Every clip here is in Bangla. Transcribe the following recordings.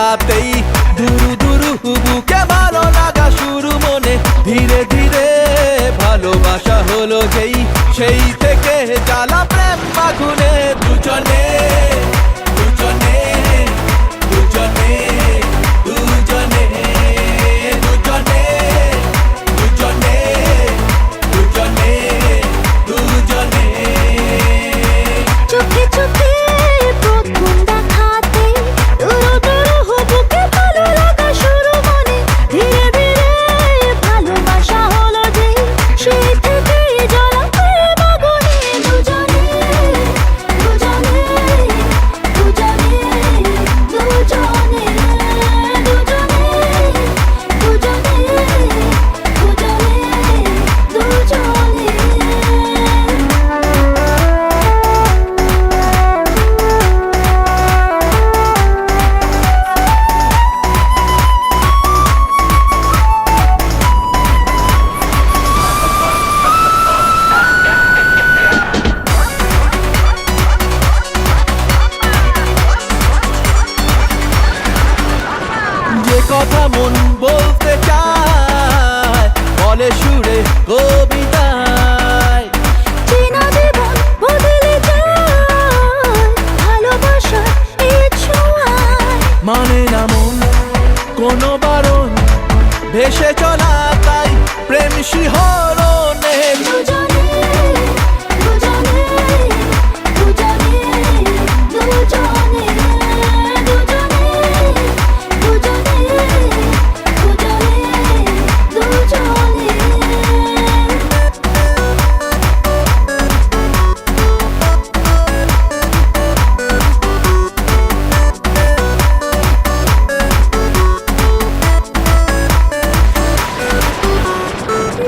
তাকাতেই দুরু দুরু বুকে ভালো লাগা শুরু মনে ধীরে ধীরে ভালোবাসা হলো যেই সেই থেকে জ্বালা প্রেম আগুনে দুজনে দুজনে দুজনে দুজনে দুজনে দুজনে দুজনে দুজনে চোখে চোখে প্রথম দেখাতে দুরু দুরু বুকে ভালো লাগা শুরু মনে ধীরে ধীরে ভালোবাসা হলো যে সেই থেকে জ্বালা প্রেম আগুনে দুজনে দুজনে দুজনে দুজনে দুজনে দুজনে যে কথা মন বলতে চায় বলে সুরে কবিতায় চেনা জীবন বদলে যায় ভালোবাসার এই ছোঁয়ায় মানে না মন কোনো বারণ ভেসে চলা তাই প্রেম শিহরণে দুজনে দুজনে দুজনে দুজনে দুজনে দুজনে দুজনে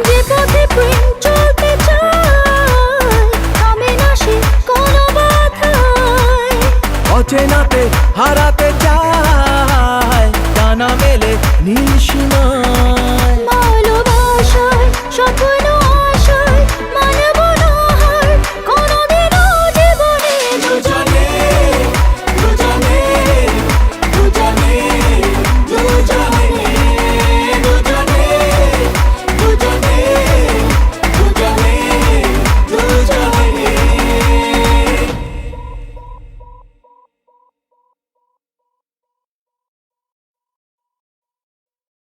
যে পথে প্রেম চলতে চায় থামে না সে কোনো বাধায় অচেনাতে হারাতে চায় ডানা মেলে নীল সীমায় ভালোবাসার শত